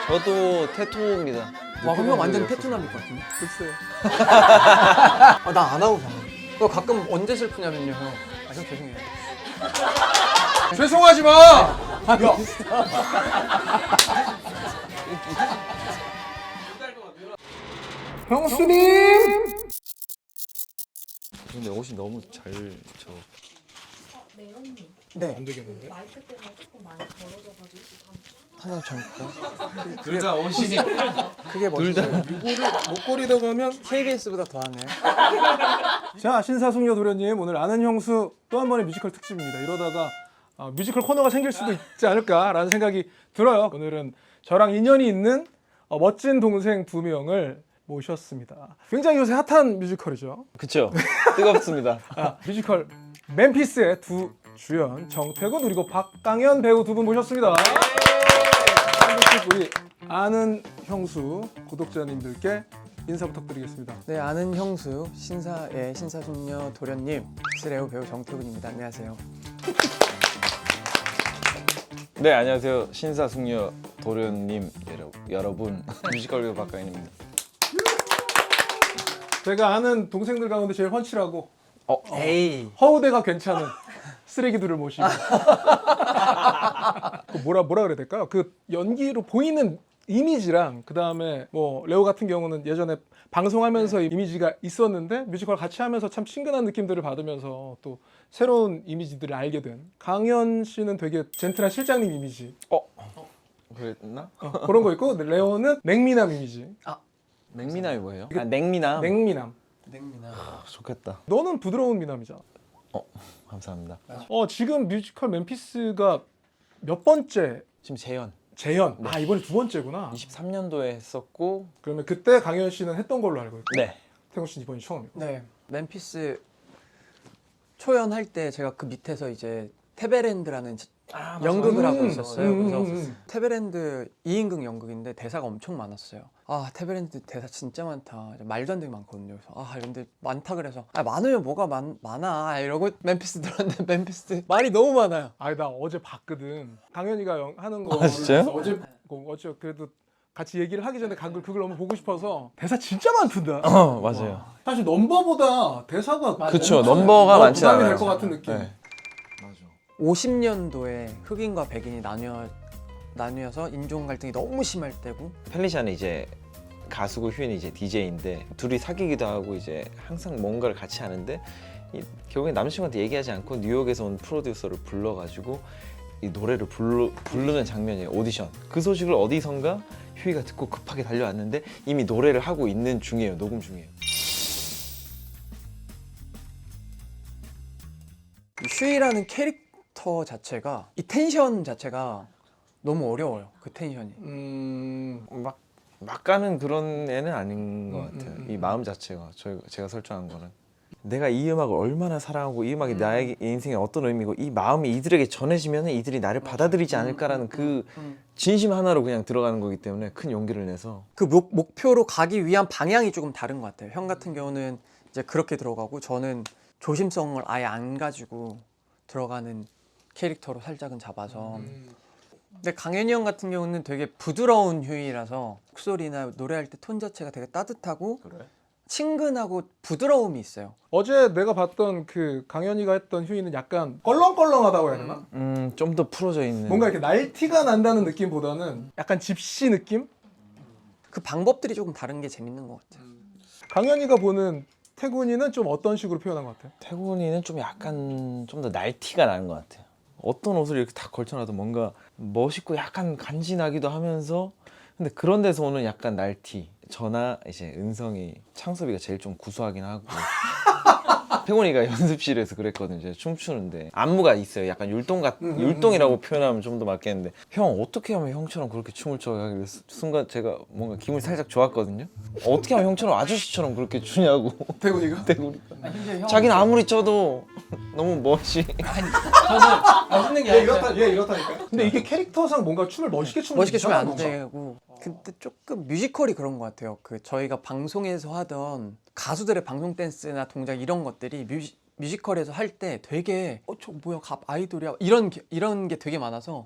저도 테토입니다. 와, 한 명 완전 테토남일 것 같은데? 글쎄요. 아, 나 안 하고 가. 너 가끔 언제 슬프냐면요, 형. 아, 형 죄송해요. 죄송하지 마. 아, 야. 형수님. 근데 옷이 너무 잘 저. 네, 언니. 네. 안 되겠는데? 마이크 때문에 조금 많이 벌어져가지고 하나 잠깐. 둘다 옷이. 그게 멋있어요. 목걸이라고 하면 KBS보다 더하네. 자, 신사숙녀 도련님 오늘 아는 형수 또 한 번의 뮤지컬 특집입니다. 이러다가 뮤지컬 코너가 생길 수도 있지 않을까라는 생각이 들어요. 오늘은 저랑 인연이 있는 멋진 동생 두 명을 모셨습니다. 굉장히 요새 핫한 뮤지컬이죠. 그쵸. 뜨겁습니다. 뮤지컬 맨피스의 두 주연 정태군 그리고 박강현 배우 두 분 모셨습니다. 한 분씩 우리 아는 형수 구독자님들께 인사 부탁드리겠습니다. 네, 아는 형수 신사의 신사숙녀 도련님 스레오 배우 정태군입니다. 안녕하세요. 네, 안녕하세요. 신사숙녀 도련님 여러분. 뮤지컬 배우 박가인입니다. 제가 아는 동생들 가운데 제일 훤칠하고 에이. 허우대가 괜찮은 쓰레기들을 모시고 그 뭐라 그래야 될까요? 그 연기로 보이는 이미지랑 그 다음에 뭐 레오 같은 경우는 예전에 방송하면서 이미지가 있었는데 뮤지컬 같이 하면서 참 친근한 느낌들을 받으면서 또 새로운 이미지들을 알게 된 강현 씨는 되게 젠틀한 실장님 이미지 그랬나? 그런 거 있고 레오는 냉미남 이미지. 냉미남이 뭐예요? 냉미남. 냉미남. 냉미나. 좋겠다. 너는 부드러운 미남이잖아. 감사합니다. 지금 뮤지컬 맨피스가 몇 번째 지금 재현. 재현? 네. 이번에 두 번째구나. 23년도에 했었고. 그러면 그때 강현 씨는 했던 걸로 알고 있고 네. 태국 씨는 이번이 처음이고. 네. 맨피스 초연할 때 제가 그 밑에서 이제 테베랜드라는 연극을 하고 있었어요. 그래서 테베랜드 2인극 연극인데 대사가 엄청 많았어요. 아, 테베랜드 대사 진짜 많다. 말도 안 되게 많거든요. 그래서 근데 많다 그래서 많으면 뭐가 많아 이러고 맨피스 들었는데 맨피스 말이 너무 많아요. 아니 나 어제 봤거든. 강현이가 하는 거. 진짜요? 어제 그래도 같이 얘기를 하기 전에 그걸 너무 보고 싶어서 대사 진짜 많던데. 맞아요. 사실 넘버보다 대사가 그쵸, 넘버가 많지 부담이 않아요. 될 것 같은 느낌. 네. 50년도에 흑인과 백인이 나뉘어서 인종 갈등이 너무 심할 때고 펠리샤는 이제 가수고 휴인이 이제 DJ인데 둘이 사귀기도 하고 이제 항상 뭔가를 같이 하는데 결국에 남자친구한테 얘기하지 않고 뉴욕에서 온 프로듀서를 불러가지고 이 노래를 부르는 장면이에요. 오디션. 그 소식을 어디선가 휴이가 듣고 급하게 달려왔는데 이미 노래를 하고 있는 중이에요. 녹음 중이에요. 슈이라는 캐릭터 자체가 이 텐션 자체가 너무 어려워요. 그 텐션이. 막 가는 그런 애는 아닌 것 같아요. 이 마음 자체가 제가 설정한 거는 내가 이 음악을 얼마나 사랑하고 이 음악이 나의 인생에 어떤 의미고 이 마음이 이들에게 전해지면 이들이 나를 받아들이지 않을까라는 그 진심 하나로 그냥 들어가는 거기 때문에 큰 용기를 내서 그 목표로 가기 위한 방향이 조금 다른 것 같아요. 형 같은 경우는 이제 그렇게 들어가고 저는 조심성을 아예 안 가지고 들어가는 캐릭터로 살짝은 잡아서. 근데 강현이 형 같은 경우는 되게 부드러운 휴이라서 목소리나 노래할 때 톤 자체가 되게 따뜻하고 친근하고 부드러움이 있어요. 어제 내가 봤던 그 강현이가 했던 휴이는 약간 껄렁껄렁하다고 해야 되나? 좀 더 풀어져 있는 뭔가 이렇게 날티가 난다는 느낌보다는 약간 집시 느낌? 그 방법들이 조금 다른 게 재밌는 것 같아요. 강현이가 보는 태군이는 좀 어떤 식으로 표현한 것 같아요? 태군이는 좀 약간 좀 더 날티가 나는 것 같아요. 어떤 옷을 이렇게 다 걸쳐놔도 뭔가 멋있고 약간 간지나기도 하면서 근데 그런 데서 오는 약간 날티. 저나 이제 은성이 창섭이가 제일 좀 구수하긴 하고 태곤이가 연습실에서 그랬거든요. 이제 춤추는데 안무가 있어요. 약간 율동이라고 표현하면 좀 더 맞겠는데 형 어떻게 하면 형처럼 그렇게 춤을 춰? 하길래 순간 제가 뭔가 기분이 살짝 좋았거든요. 어떻게 하면 형처럼 아저씨처럼 그렇게 추냐고. 태군이가? 자기는 아무리 춰도 너무 멋이. 맛있는 게 얘 이렇다니까. 근데 이게 캐릭터상 뭔가 춤을 멋있게 추면 멋있게 추면 안 이상한 되고 근데 조금 뮤지컬이 그런 것 같아요. 그 저희가 방송에서 하던 가수들의 방송 댄스나 동작 이런 것들이 뮤지컬에서 할 때 되게 저 뭐야 아이돌이야 이런 게 되게 많아서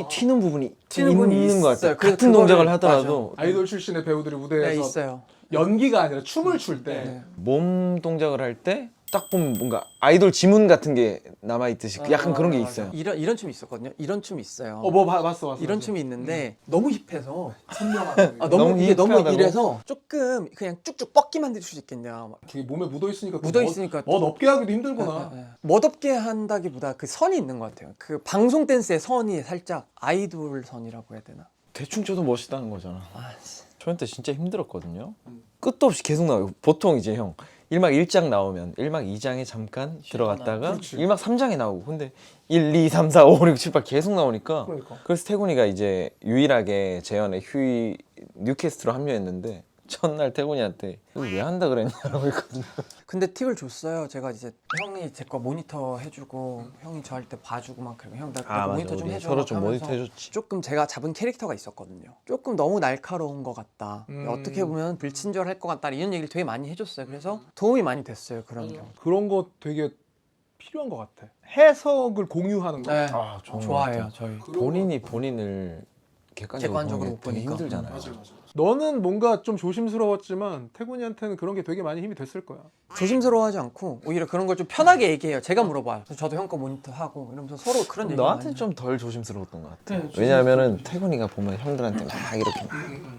튀는 부분이 튀는 부분이 있는 것 있어요. 같아요. 그래서 같은 그거를- 동작을 하더라도 아이돌 출신의 배우들이 네, 무대에서 있어요. 연기가 아니라 춤을 출 때 네. 몸 동작을 할 때 딱 보면 뭔가 아이돌 지문 같은 게 남아 있듯이 약간 그런 게 있어요. 이런 춤이 있었거든요. 이런 춤이 있어요. 뭐 봤어. 이런 춤이 있는데 너무 힙해서 선명하게 너무 이게 너무 힙하다고? 이래서 조금 그냥 쭉쭉 뻗기 만들 수 있겠냐. 그게 몸에 묻어 있으니까 묻어 있으니까 넓게 하기도 힘들구나. 멋없게 한다기보다 그 선이 있는 것 같아요. 그 방송 댄스의 선이 살짝 아이돌 선이라고 해야 되나? 대충 쳐도 멋있다는 거잖아. 초연 때 진짜 힘들었거든요. 끝도 없이 계속 나와요. 보통 이제 형 1막 1장 나오면 1막 2장에 잠깐 들어갔다가 그렇지. 1막 3장에 나오고 근데 1, 2, 3, 4, 5, 6, 7, 8 계속 나오니까 그러니까. 그래서 태군이가 이제 유일하게 재현에 휴이 뉴캐스트로 합류했는데 첫날 태군이한테 이거 왜 한다 그랬냐고 했거든요. 근데 팁을 줬어요. 제가 이제 형이 제 거 모니터 해주고 형이 저 할 때 봐주고 막 그리고 형 나 모니터 좀 우리 해줘. 서로 막 좀 하면서 모니터 해줬지. 조금 제가 잡은 캐릭터가 있었거든요. 조금 너무 날카로운 것 같다. 어떻게 보면 불친절할 것 같다. 이런 얘기를 되게 많이 해줬어요. 그래서 도움이 많이 됐어요. 그런 경우. 그런 거 되게 필요한 것 같아. 해석을 공유하는 거. 네. 아, 좋은 것 좋아해요. 같아요. 저희. 본인이 본인을 객관적으로 못 보는 게 되게 보니까. 힘들잖아요. 너는 뭔가 좀 조심스러웠지만 태군이한테는 그런 게 되게 많이 힘이 됐을 거야. 조심스러워하지 않고 오히려 그런 걸 좀 편하게 얘기해요. 제가 물어봐요. 저도 형 거 모니터 하고 이러면서 서로 그런 얘기 너한테는 좀 덜 조심스러웠던 것 같아. 네, 왜냐하면은 태군이가 보면 형들한테 막 이렇게 막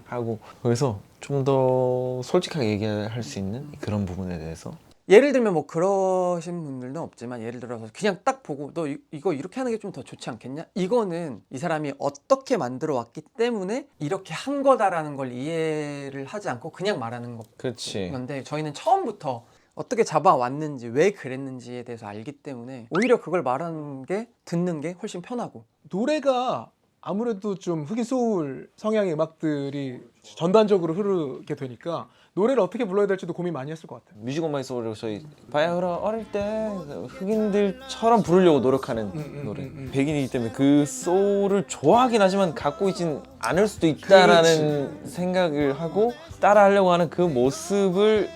하고 그래서 좀 더 솔직하게 얘기할 수 있는 그런 부분에 대해서 예를 들면 뭐 그러신 분들은 없지만 예를 들어서 그냥 딱 보고 너 이거 이렇게 하는 게 좀 더 좋지 않겠냐? 이거는 이 사람이 어떻게 만들어 왔기 때문에 이렇게 한 거다라는 걸 이해를 하지 않고 그냥 말하는 그렇지. 건데 저희는 처음부터 어떻게 잡아왔는지 왜 그랬는지에 대해서 알기 때문에 오히려 그걸 말하는 게 듣는 게 훨씬 편하고 노래가 아무래도 좀 흑인 소울 성향의 음악들이 전반적으로 흐르게 되니까 노래를 어떻게 불러야 될지도 고민 많이 했을 것 같아요. 뮤직 온마이 소울을 저희 바야흐라 어릴 때 흑인들처럼 부르려고 노력하는 노래. 백인이기 때문에 그 소울을 좋아하긴 하지만 갖고 있진 않을 수도 있다라는 생각을 하고 따라하려고 하는 그 모습을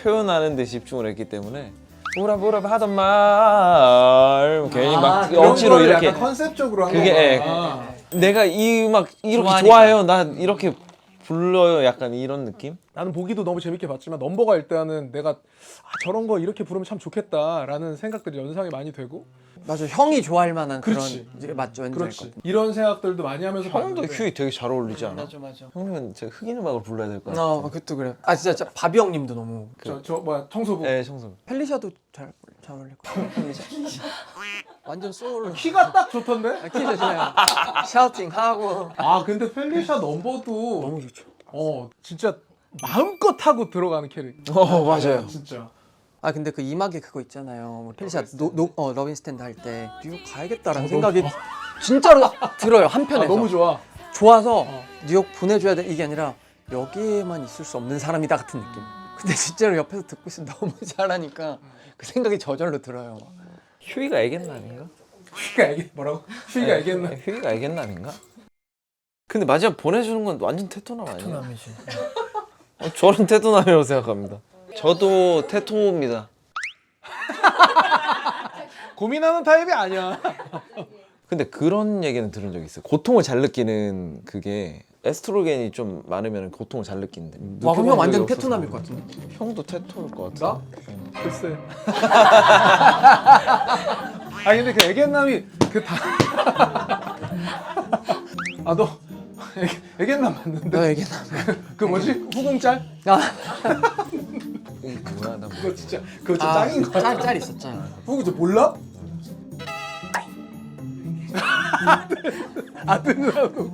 표현하는 데 집중을 했기 때문에 뭐라 하던 말 괜히 막 그런 억지로 거를 이렇게 약간 컨셉적으로 한 그게 거구나. 내가 이 음악 이렇게 좋아하니까. 좋아해요. 나 이렇게 불러요. 약간 이런 느낌? 나는 보기도 너무 재밌게 봤지만 넘버가 일단은 내가 저런 거 이렇게 부르면 참 좋겠다라는 생각들이 연상이 많이 되고 맞아 형이 좋아할 만한 그렇지. 그런 이제 맞죠 그렇지. 이런 생각들도 많이 하면서 형도 봤는데 휴이 되게 잘 어울리지 않아? 맞아 형님은 제가 흑인 음악을 불러야 될 것 같아. 그것도 그래. 아 진짜 바비 형님도 너무 저 뭐야 청소부 네, 청소. 펠리샤도 잘 어울릴 것 같아. 펠리샤. 완전 소울. 키가 딱 좋던데? 키죠 그냥 샤우팅하고 아 근데 펠리샤 넘버도 너무 좋죠. 진짜 마음껏 하고 들어가는 캐릭터. 맞아요. 진짜. 아 근데 그 이막에 그거 있잖아요. 뭐 펠리샤 러빈 스탠드 할 때 뉴욕 가야겠다라는 너무 생각이 진짜로 들어요 한편에서. 너무 좋아. 좋아서 뉴욕 보내줘야 돼 이게 아니라 여기에만 있을 수 없는 사람이다 같은 느낌. 근데 진짜로 옆에서 듣고 있으면 너무 잘하니까 그 생각이 저절로 들어요. 휴이가 애견남인가? 뭐라고? 휴이가 알겠나? 휴이가 애견남인가? 근데 마지막 보내주는 건 완전 테토남 아니에요? 테토남이지. 저는 테토남이라고 생각합니다. 저도 테토입니다. 고민하는 타입이 아니야. 근데 그런 얘기는 들은 적이 있어요. 고통을 잘 느끼는 그게 에스트로겐이 좀 많으면 고통을 잘 느낀대. 와 그럼 형 완전 없어서. 테토남일 것 같은데. 형도 테토일 것 나? 같아. 글쎄. 아 근데 그 애견남이 그 다. 아 너 애견남 맞는데? 너 얘기나. 그 뭐지? 후궁짤? 아, 뭐야 나 그거 진짜 짱인 거 같아. 짤 있어 짤. 후궁 저 몰라? 아들라고.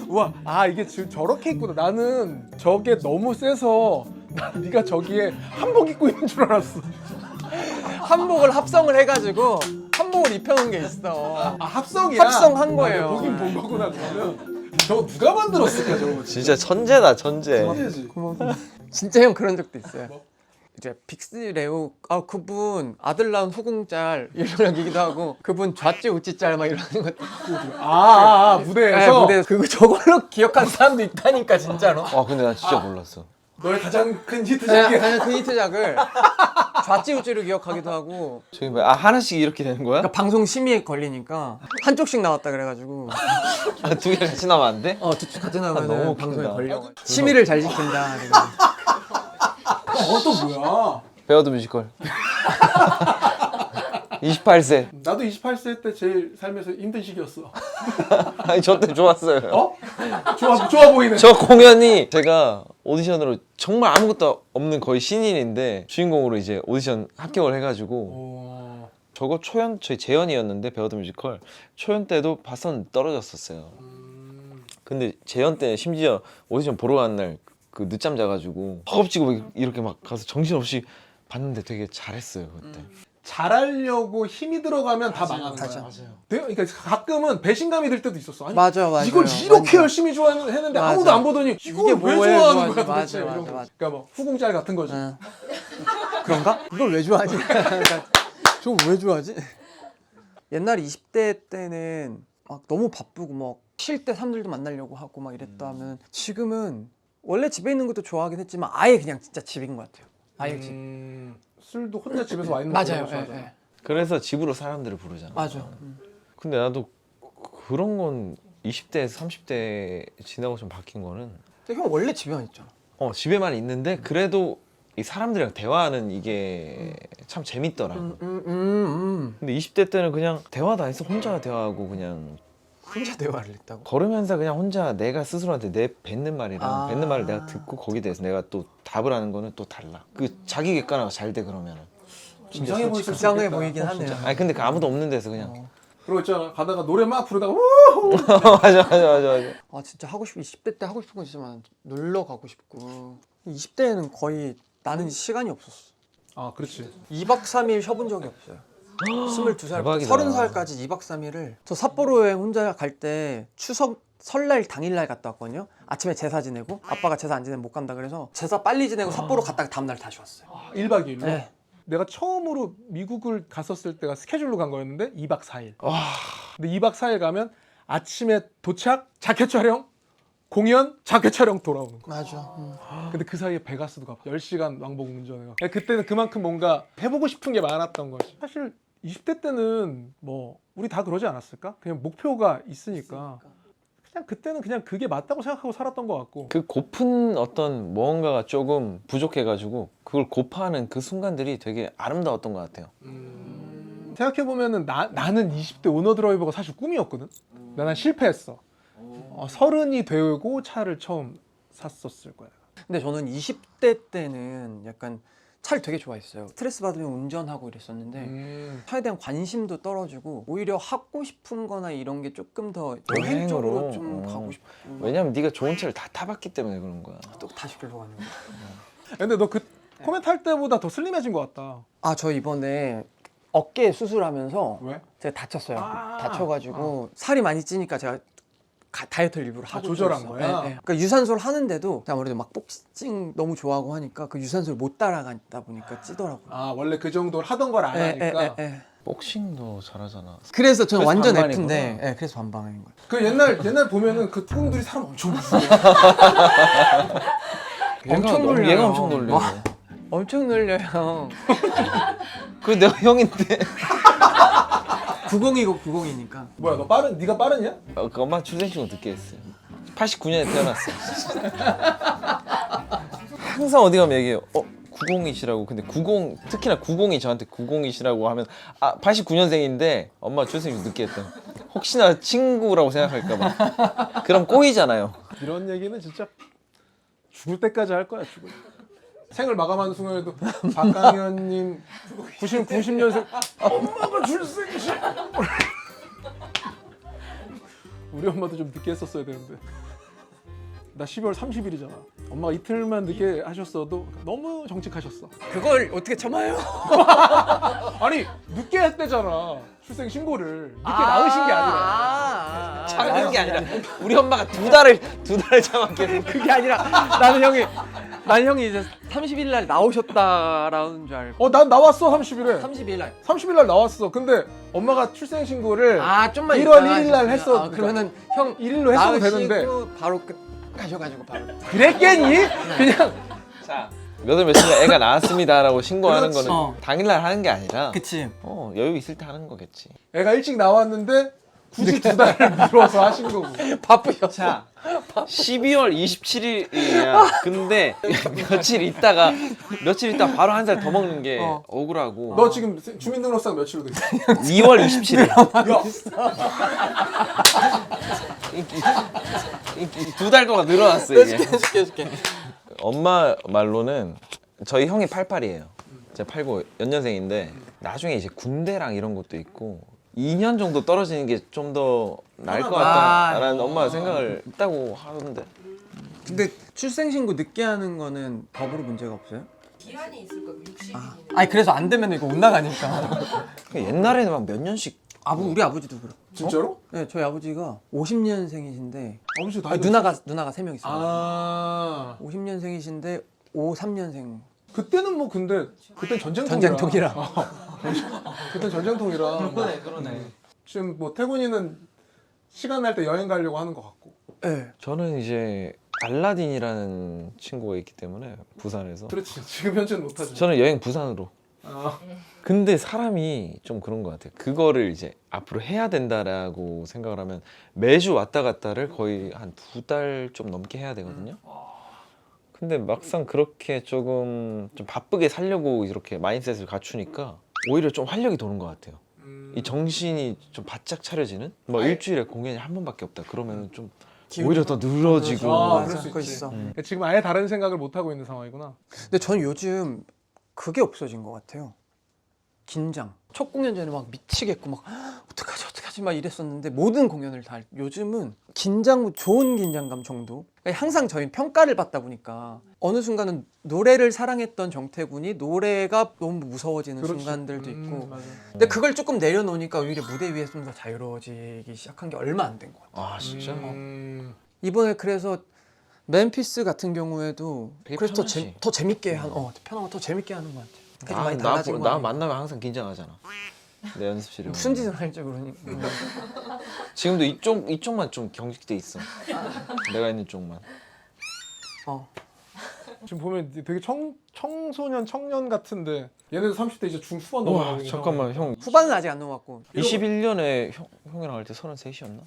우와, 이게 지금 저렇게 있구나. 나는 저게 너무 세서 네가 저기에 한복 입고 있는 줄 알았어. 한복을 합성을 해가지고 한복을 입혀놓은 게 있어. 합성이야. 합성한 거예요. 보긴 본 거구나. 그러면 저거 누가 만들었을까 저거. 진짜 천재다 천재. 천재지. 진짜 형 그런 적도 있어요. 이제 빅스레오 그분 아들 낳은 후궁짤 이런 얘기도 하고 그분 좌찌 우찌짤 막 이러는 것도 무대에서. 무대 그거 저걸로 기억한 사람도 있다니까 진짜로. 근데 나 진짜 몰랐어. 너의 가장 큰 네, 히트작이 가장 큰 히트작을 좌찌우찌로 기억하기도 하고 저기 뭐야? 아 하나씩 이렇게 되는 거야? 그러니까 방송 심의에 걸리니까 한쪽씩 나왔다 그래가지고 아, 두 개 같이 나면 안 돼? 둘 같이 나면 너무 방송에 웃긴다. 걸려 심의를 잘 지킨다 또 뭐야? 배워도 뮤지컬 28세 나도 28세 때 제일 삶에서 힘든 시기였어. 아니 저 때 좋았어요. 어? 좋아 보이네. 저 공연이 제가 오디션으로 정말 아무것도 없는 거의 신인인데 주인공으로 이제 오디션 합격을 해가지고 저거 초연 저희 재연이었는데 배워도 뮤지컬 초연 때도 봤었는데 떨어졌었어요. 근데 재연 때 심지어 오디션 보러 가는 날 그 늦잠 자가지고 허겁지겁 이렇게 막 가서 정신없이 봤는데 되게 잘했어요 그때. 잘하려고 힘이 들어가면 다 망하는 거야. 맞아요. 그러니까 가끔은 배신감이 들 때도 있었어. 아니, 맞아 이걸 이렇게 열심히 좋아했는데 맞아. 아무도 안 보더니 이걸 왜 뭐해, 좋아하는 좋아하지. 거야 도대체. 맞아, 이런 거. 맞아. 그러니까 뭐 후궁짤 같은 거지. 그런가? 이걸 왜 좋아하지? 저거 왜 좋아하지? 옛날 20대 때는 막 너무 바쁘고 막 쉴 때 사람들도 만나려고 하고 막 이랬다 하면 지금은 원래 집에 있는 것도 좋아하긴 했지만 아예 그냥 진짜 집인 것 같아요. 아예 집. 술도 혼자 집에서 와인 맞아요. 먹고 예, 그러잖아. 예. 그래서 집으로 사람들을 부르잖아. 맞아. 근데 나도 그런 건 20대에서 30대 지나고 좀 바뀐 거는 근데 형 원래 집에만 있잖아. 집에만 있는데 그래도 이 사람들이랑 대화하는 이게 참 재밌더라고. 근데 20대 때는 그냥 대화도 안 했어. 혼자 대화하고 그냥 혼자 대화를 했다고? 걸으면서 그냥 혼자 내가 스스로한테 내 뱉는 말이랑 아. 뱉는 말을 내가 듣고 거기에 대해서 내가 또 답을 하는 거는 또 달라. 그 자기 객관화가 잘 돼 그러면은. 이상해 보일 수 이상해 있겠다. 보이긴 하네요. 아니 근데 그 아무도 없는 데서 그냥 그러고 있잖아. 가다가 노래 막 부르다가 맞아. 아 진짜 하고 싶은 20대 때 하고 싶은 건 진짜 많아. 놀러 가고 싶고 20대에는 거의 나는 시간이 없었어. 아 그렇지. 2박 3일 쉬어본 적이 없어요. 22살, 대박이다. 30살까지 2박 3일을 저 삿포로 여행 혼자 갈 때 추석 설날 당일날 갔다 왔거든요. 아침에 제사 지내고 아빠가 제사 안 지내면 못 간다 그래서 제사 빨리 지내고 삿포로 갔다가 다음날 다시 왔어요. 1박 2일로. 네. 내가 처음으로 미국을 갔었을 때가 스케줄로 간 거였는데 2박 4일. 와. 근데 2박 4일 가면 아침에 도착, 자켓 촬영, 공연, 자켓 촬영 돌아오는 거. 맞아. 근데 그 사이에 베가스도 가고 10시간 왕복 운전해가. 그때는 그만큼 뭔가 해보고 싶은 게 많았던 거지. 사실 20대 때는 뭐 우리 다 그러지 않았을까? 그냥 목표가 있으니까 그냥 그때는 그냥 그게 맞다고 생각하고 살았던 것 같고. 그 고픈 어떤 무언가가 조금 부족해가지고 그걸 고파하는 그 순간들이 되게 아름다웠던 것 같아요. 생각해보면은 나는 20대 오너 드라이버가 사실 꿈이었거든. 난 실패했어. 30이 되고 차를 처음 샀었을 거야. 근데 저는 20대 때는 약간 차를 되게 좋아했어요. 스트레스 받으면 운전하고 이랬었는데 차에 대한 관심도 떨어지고 오히려 하고 싶은 거나 이런 게 조금 더 여행 쪽으로 여행으로? 좀 가고 싶고 왜냐면 네가 좋은 차를 다 타봤기 때문에 그런 거야. 또 다시 끌고 가는 거. 근데 너 그 코멘트 할 때보다 더 슬림해진 것 같다. 아, 저 이번에 어깨 수술하면서 왜? 제가 다쳤어요. 아. 다쳐가지고 살이 많이 찌니까 제가 다이어트를 일부러 하고 조절한 있었어요. 거야? 네, 네. 그러니까 유산소를 하는데도 아무래도 막 복싱 너무 좋아하고 하니까 그 유산소를 못 따라가다 보니까 찌더라고요. 아 원래 그 정도를 하던 걸 안 하니까. 복싱도 잘하잖아. 그래서 저는 그래서 완전 반반이구나. F인데, 네, 그래서 반반인 거예요. 그 옛날 보면은 그 투공들이 사람 엄청 무서워. 엄청 놀려요. 얘가 엄청 놀려. 와. 엄청 놀려요. 그 내가 형인데. 90이고 90이니까. 뭐야 너 네가 빠르냐? 그 엄마 출생신고 늦게 했어요. 89년에 태어났어. 항상 어디 가면 얘기해요. 90이시라고. 근데 90 특히나 90이 저한테 90이시라고 하면 89년생인데 엄마 출생신고 늦게 했다. 혹시나 친구라고 생각할까 봐. 그럼 꼬이잖아요. 이런 얘기는 진짜 죽을 때까지 할 거야 죽을. 생을 마감하는 순간에도 박강현님 90년생 엄마가 출생시. 우리 엄마도 좀 늦게 했었어야 되는데. 나 12월 30일이잖아. 엄마가 이틀만 늦게 하셨어도 너무 정직하셨어. 그걸 어떻게 참아요? 아니 늦게 했대잖아. 출생 신고를 늦게 낳으신 게 아니라. 참는 게 아니라 우리 엄마가 두 달을 참았겠네. 그게 아니라 나는 형이 이제 30일 날 나오셨다라는 줄 알고. 난 나왔어 30일에. 30일 날. 30일 날 나왔어. 근데 엄마가 출생 신고를 좀만 1월 있다가 1일 날 했어. 아, 그러면은 형 1일로 했어도 나으시고 되는데. 바로 가셔가지고 바로. 그랬겠니? 그냥 자, 몇월 며칠에 애가 나왔습니다라고 신고하는 그렇지. 거는 당일날 하는 게 아니라 그치. 여유 있을 때 하는 거겠지. 애가 일찍 나왔는데 굳이 2달을 미뤄서 하신 거고. 바쁘셨어. 자, 12월 27일이야. 근데 며칠 있다가 바로 한 살 더 먹는 게 억울하고. 너 지금 주민등록상 며칠로 돼 있어? 2월 27일. 두 달 동안 늘어났어 이게. 해줄게. 엄마 말로는 저희 형이 88이에요. 제가 89 연년생인데 나중에 이제 군대랑 이런 것도 있고 2년 정도 떨어지는 게 좀 더 나을 것 같다라는 엄마가 생각을 했다고 하던데. 근데 출생신고 늦게 하는 거는 법으로 문제가 없어요? 기한이 있을 거예요. 60일이면. 아니 그래서 안 되면 이거 못 나가니까. 옛날에는 막 몇 년씩 우리 아버지도 그래. 진짜로? 네, 저희 아버지가 50년생이신데 아버지 나이 누나가 3명 있어요. 아 50년생이신데 53년생. 그때는 뭐 근데 그때 전쟁통이라. 전쟁통이라. 그때 전쟁통이라. 그러네. 지금 뭐 태군이는 시간 날 때 여행 가려고 하는 것 같고. 네. 저는 이제 알라딘이라는 친구가 있기 때문에 부산에서 그렇지. 지금 현재는 못하지. 저는 여행 부산으로. 아, 근데 사람이 좀 그런 것 같아요. 그거를 이제 앞으로 해야 된다라고 생각을 하면 매주 왔다 갔다를 거의 한 2달 좀 넘게 해야 되거든요. 근데 막상 그렇게 조금 좀 바쁘게 살려고 이렇게 마인셋을 갖추니까 오히려 좀 활력이 도는 것 같아요. 이 정신이 좀 바짝 차려지는? 뭐 일주일에 공연이 한 번밖에 없다 그러면 좀 오히려 더 늘어지고. 아, 맞아, 그럴 수 그거 있지. 있어. 지금 아예 다른 생각을 못 하고 있는 상황이구나. 근데 전 요즘 그게 없어진 것 같아요. 긴장. 첫 공연 전에 막 미치겠고 막 어떡하지 막 이랬었는데 모든 공연을 다 요즘은 좋은 긴장감 정도. 그러니까 항상 저희 평가를 받다 보니까 어느 순간은 노래를 사랑했던 정태군이 노래가 너무 무서워지는 그렇지. 순간들도 있고. 맞아. 근데 그걸 조금 내려놓으니까 오히려 무대 위에서 좀 더 자유로워지기 시작한 게 얼마 안 된 것 같아요. 아 진짜? 이번에 그래서 멤피스 같은 경우에도 되게 그래서 편하지. 더 재밌게 편하고 더 재밌게 하는 것 같아요. 그게 좀 많이 달라진 거 나 아니에요? 만나면 항상 긴장하잖아. 내 연습실에 무슨 오면. 짓을 할지 모르니까. 지금도 이쪽만 좀 경직돼 있어. 내가 있는 쪽만. 지금 보면 되게 청소년 청년 같은데 얘네도 30대 이제 중후반 넘어가고 와 있는 잠깐만 형 후반은 아직 안 넘어갔고 21년에 형이랑 할 때 33이었나?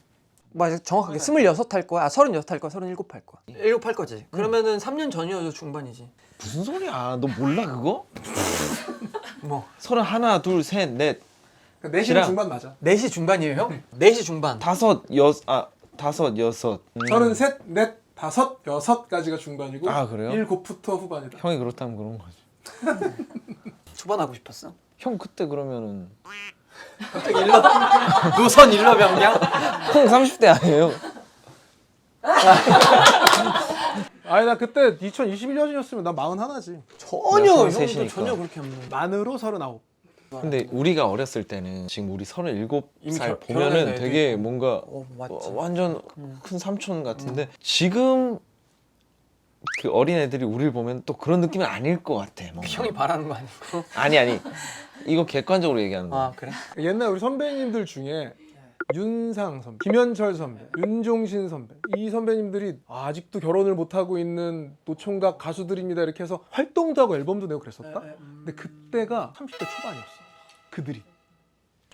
맞아 정확하게 26 할 거야. 36 할 거야. 37 할 거야. 7 할 거지. 그러면은 3년 전이어도 중반이지. 무슨 소리야? 너 몰라 그거? 뭐 31, 2, 3, 4, 그러니까 4시는 지랑- 중반 맞아. 4시 중반이에요 형? 4시 중반. 5, 6. 33, 4, 5, 6까지가 중반이고 아, 그래요? 7부터 후반이다. 형이 그렇다면 그런 거지. 초반하고 싶었어? 형 그때 그러면은 갑자기 노선 일러병량? 형 30대 아니에요? 아니 나 그때 2021년이었으면 나 41지. 전혀 형도 33이니까. 전혀 그렇게 없는. 만으로 39. 근데 우리가 어렸을 때는 지금 우리 37살 이미 보면은 결혼한 애도 되게 있고. 뭔가 맞지. 완전 큰 삼촌 같은데 지금 그 어린 애들이 우리를 보면 또 그런 느낌은 아닐 것 같아. 뭔가. 형이 바라는 거 아니고. 아니 이거 객관적으로 얘기하는 거야. 아 그래? 옛날 우리 선배님들 중에 윤상 선배, 김현철 선배, 윤종신 선배 이 선배님들이 아직도 결혼을 못 하고 있는 노총각 가수들입니다 이렇게 해서 활동도 하고 앨범도 내고 그랬었다. 근데 그때가 30대 초반이었어. 그들이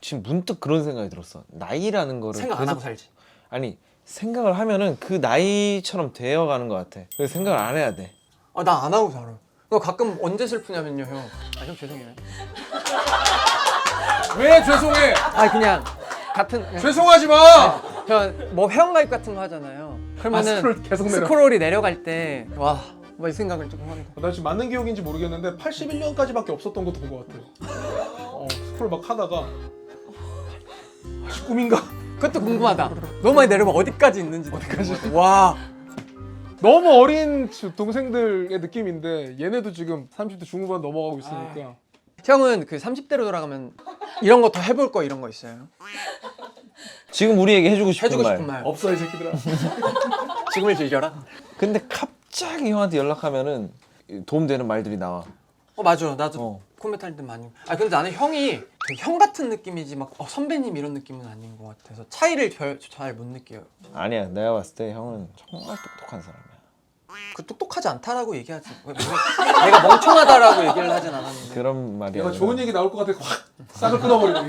지금 문득 그런 생각이 들었어. 나이라는 거를 생각 안 하고 살지. 아니 생각을 하면은 그 나이처럼 되어가는 것 같아. 그래서 생각을 안 해야 돼. 나 안 하고 살아. 그거 가끔 언제 슬프냐면요 형. 형 죄송해요. 왜 죄송해? 그냥 같은 죄송하지 마. 뭐 회원가입 같은 거 하잖아요. 그러면은 스크롤 계속 내려. 스크롤이 내려갈 때 와 뭐 이 생각을 조금 하는 거. 나 지금 맞는 기억인지 모르겠는데 81년까지밖에 없었던 것도 본 것 같아. 스크롤 막 하다가 꿈인가? 그것도 궁금하다. 너무 많이 내려면 어디까지 있는지. 어디까지? 와. 너무 어린 동생들의 느낌인데 얘네도 지금 30대 중후반 넘어가고 있으니까 형은 그 30대로 돌아가면 이런 거 더 해볼 거 이런 거 있어요? 지금 우리에게 해주고 싶은 해주고 말. 싶은 말. 없어 이 새끼들아. 지금을 즐겨라. 근데 갑자기 형한테 연락하면은 도움되는 말들이 나와. 맞아. 나도 어. 코멘트 할 때 많이. 근데 나는 형이 되게 형 같은 느낌이지 막 선배님 이런 느낌은 아닌 것 같아서 차이를 잘 못 느껴요. 아니야 내가 봤을 때 형은 정말 똑똑한 사람이야. 그 똑똑하지 않다라고 얘기하지. 내가 멍청하다라고 얘기를 하진 않았는데. 그런 말이 내가 아니라 좋은 얘기 나올 것 같아 확 싹을 끊어버리고.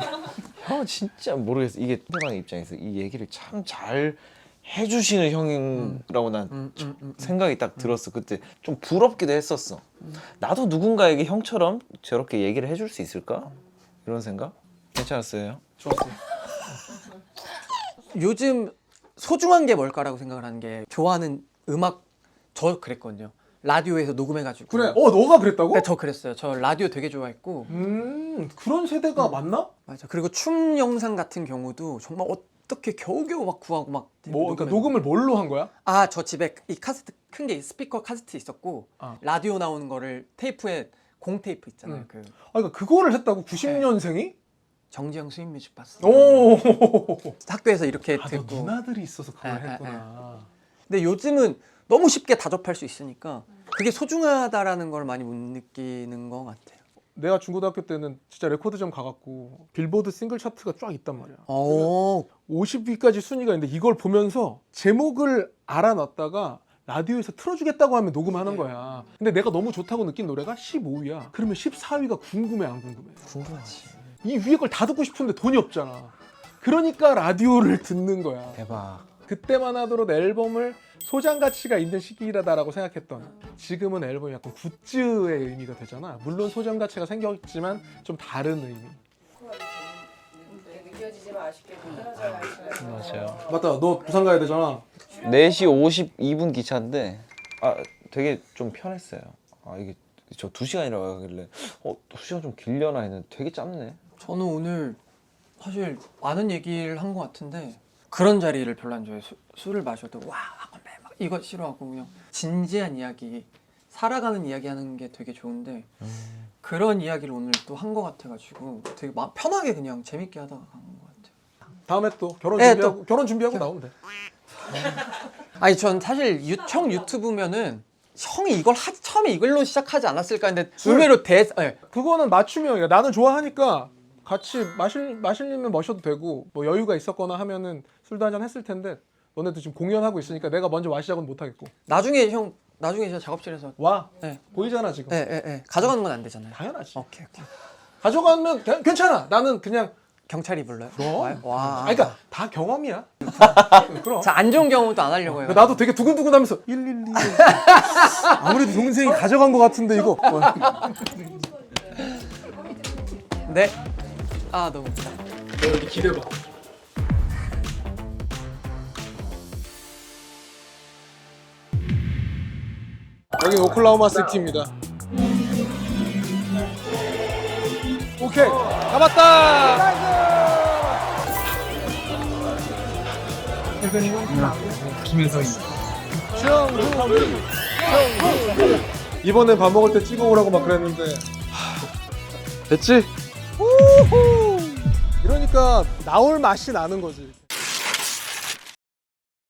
형 진짜 모르겠어. 이게 상대방의 입장에서 이 얘기를 참 잘 해주시는 형이라고 난 생각이 딱 들었어. 그때 좀 부럽기도 했었어. 나도 누군가에게 형처럼 저렇게 얘기를 해줄 수 있을까? 이런 생각? 괜찮았어요. 좋았어요. 요즘 소중한 게 뭘까라고 생각을 하는 게 좋아하는 음악 저 그랬거든요. 라디오에서 녹음해가지고. 그래. 너가 그랬다고? 네, 저 그랬어요. 저 라디오 되게 좋아했고. 그런 세대가 맞나? 맞아. 그리고 춤 영상 같은 경우도 정말 어떻게 겨우겨우 막 구하고 막. 그러니까 녹음을 뭘로 한 거야? 저 집에 이 카세트 큰 게 스피커 카세트 있었고 라디오 나오는 거를 테이프에 공 테이프 있잖아요. 그 그러니까 그거를 했다고 90년생이? 정지영 스윗 뮤직 봤어. 오. 학교에서 이렇게 너 듣고. 누나들이 있어서 그걸 에, 에, 했구나. 근데 요즘은 너무 쉽게 다 접할 수 있으니까 그게 소중하다라는 걸 많이 못 느끼는 것 같아요. 내가 중고등학교 때는 진짜 레코드점 가갖고 빌보드 싱글 차트가 쫙 있단 말이야. 50위까지 순위가 있는데 이걸 보면서 제목을 알아놨다가 라디오에서 틀어주겠다고 하면 녹음하는 거야. 근데 내가 너무 좋다고 느낀 노래가 15위야. 그러면 14위가 궁금해 안 궁금해? 궁금하지. 이 위에 걸 다 듣고 싶은데 돈이 없잖아. 그러니까 라디오를 듣는 거야. 대박. 그때만 하더라도 앨범을 소장 가치가 있는 시기라다라고 생각했던, 지금은 앨범이 약간 굿즈의 의미가 되잖아. 물론 소장 가치가 생겼지만 좀 다른 의미. 느껴지지만 아쉽게 떠나져야 할 시간. 맞아요. 맞다, 너 부산 가야 되잖아. 4시 52분 기차인데 되게 좀 편했어요. 이게 저 2시간이라고 하길래 2시간 좀 길려나 했는데 되게 짧네. 저는 오늘 사실 많은 얘기를 한 것 같은데 그런 자리를 별로 안 좋아해요. 술을 마셔도 와 건배 막 이거 싫어하고 그냥 진지한 이야기, 살아가는 이야기 하는 게 되게 좋은데 그런 이야기를 오늘 또 한 것 같아가지고 되게 편하게 그냥 재밌게 하다가 간 것 같아요. 다음에 또 결혼 네, 준비하고 결혼 준비하고 나오면 돼. 아니 전 사실 형 유튜브면은 형이 이걸 처음에 이걸로 시작하지 않았을까 했는데 의외로 그거는 맞춤형이야. 나는 좋아하니까 같이 마실려면 마셔도 되고, 뭐 여유가 있었거나 하면은 술도 한잔 했을 텐데, 너네도 지금 공연하고 있으니까 내가 먼저 마시자고는 못 하겠고. 나중에 제가 작업실에서 와. 네. 보이잖아 지금. 가져가는 건 안 되잖아요. 당연하지. 오케이. 가져가면 괜찮아. 나는 그냥. 경찰이 불러요? 그럼. 와. 그러니까 다 경험이야. 그럼. 자, 안 좋은 경험도 안 하려고 해요. 나도 되게 두근두근하면서 112. 아무래도 동생이 가져간 것 같은데 이거. 네. 너무 웃기다. 너 여기 기대봐. 여긴 오클라호마 시티입니다. 오케이, 잡았다. 이번에 밥 먹을 때 찍어오라고 막 그랬는데 됐지? 이러니까 나올 맛이 나는 거지.